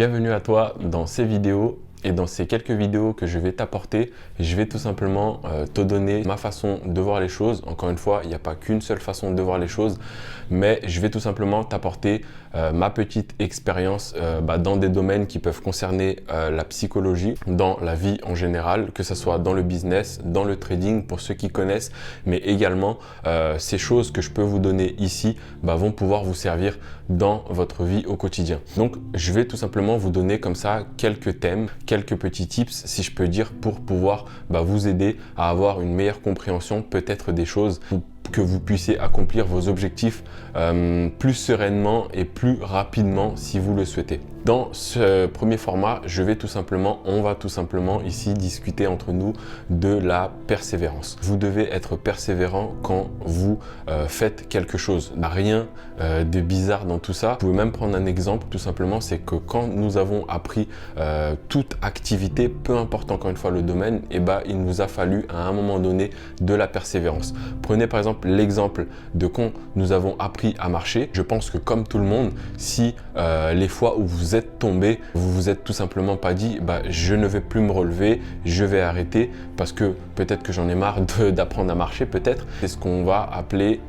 Bienvenue à toi dans ces vidéos et dans ces quelques vidéos que je vais t'apporter, je vais tout simplement te donner ma façon de voir les choses. Encore une fois, il n'y a pas qu'une seule façon de voir les choses, mais je vais tout simplement t'apporter ma petite expérience dans des domaines qui peuvent concerner la psychologie, dans la vie en général, que ce soit dans le business, dans le trading pour ceux qui connaissent, mais également ces choses que je peux vous donner ici vont pouvoir vous servir dans votre vie au quotidien. Donc, je vais tout simplement vous donner comme ça quelques thèmes, quelques petits tips, si je peux dire, pour pouvoir vous aider à avoir une meilleure compréhension peut-être des choses, que vous puissiez accomplir vos objectifs plus sereinement et plus rapidement si vous le souhaitez. Dans ce premier format, on va tout simplement ici discuter entre nous de la persévérance. Vous devez être persévérant quand vous faites quelque chose. Il n'y a rien de bizarre dans tout ça. Vous pouvez même prendre un exemple tout simplement, c'est que quand nous avons appris toute activité, peu importe encore une fois le domaine, il nous a fallu à un moment donné de la persévérance. Prenez par exemple l'exemple de quand nous avons appris à marcher. Je pense que comme tout le monde, si les fois où vous êtes tombé, vous vous êtes tout simplement pas dit je ne vais plus me relever, je vais arrêter parce que peut-être que j'en ai marre d'apprendre à marcher, peut-être. C'est ce qu'on va appeler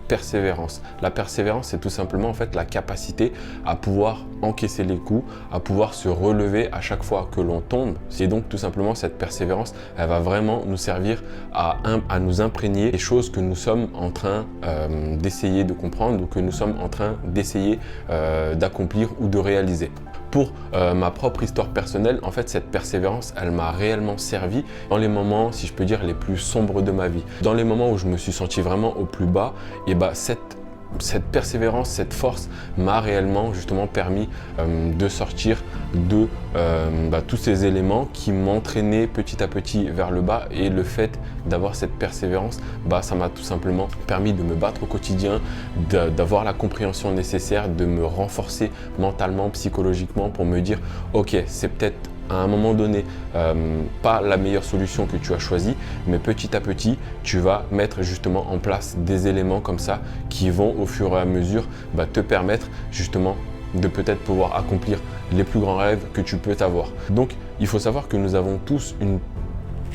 persévérance. La persévérance, c'est tout simplement en fait la capacité à pouvoir encaisser les coups, à pouvoir se relever à chaque fois que l'on tombe. Et donc tout simplement cette persévérance, elle va vraiment nous servir à nous imprégner des choses que nous sommes en train d'essayer de comprendre ou que nous sommes en train d'essayer d'accomplir ou de réaliser. Pour ma propre histoire personnelle, en fait, cette persévérance, elle m'a réellement servi dans les moments, si je peux dire, les plus sombres de ma vie. Dans les moments où je me suis senti vraiment au plus bas, cette persévérance, cette force m'a réellement justement permis de sortir de tous ces éléments qui m'entraînaient petit à petit vers le bas, et le fait d'avoir cette persévérance, ça m'a tout simplement permis de me battre au quotidien, d'avoir la compréhension nécessaire, de me renforcer mentalement, psychologiquement pour me dire ok, c'est peut-être à un moment donné, pas la meilleure solution que tu as choisie, mais petit à petit, tu vas mettre justement en place des éléments comme ça qui vont au fur et à mesure te permettre justement de peut-être pouvoir accomplir les plus grands rêves que tu peux avoir. Donc, il faut savoir que nous avons tous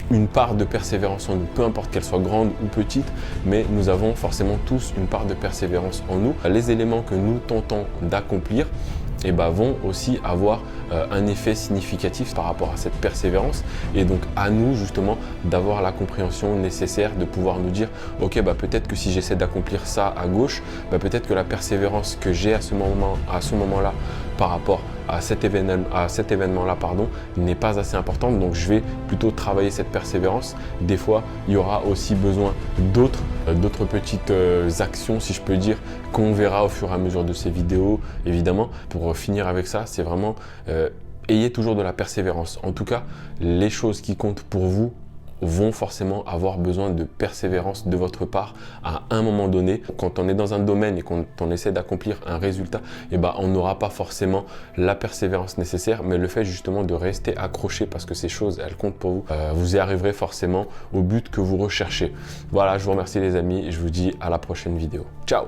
une part de persévérance en nous, peu importe qu'elle soit grande ou petite, mais nous avons forcément tous une part de persévérance en nous. Les éléments que nous tentons d'accomplir vont aussi avoir un effet significatif par rapport à cette persévérance, et donc à nous justement d'avoir la compréhension nécessaire de pouvoir nous dire ok, peut-être que si j'essaie d'accomplir ça à gauche, peut-être que la persévérance que j'ai à ce moment-là par rapport à cet événement-là, n'est pas assez importante, donc je vais plutôt travailler cette persévérance. Des fois, il y aura aussi besoin d'autres petites actions, si je peux dire, qu'on verra au fur et à mesure de ces vidéos, évidemment. Pour finir avec ça, c'est vraiment ayez toujours de la persévérance. En tout cas, les choses qui comptent pour vous vont forcément avoir besoin de persévérance de votre part à un moment donné. Quand on est dans un domaine et qu'on essaie d'accomplir un résultat, on n'aura pas forcément la persévérance nécessaire, mais le fait justement de rester accroché parce que ces choses, elles comptent pour vous, vous y arriverez forcément au but que vous recherchez. Voilà, je vous remercie les amis et je vous dis à la prochaine vidéo. Ciao!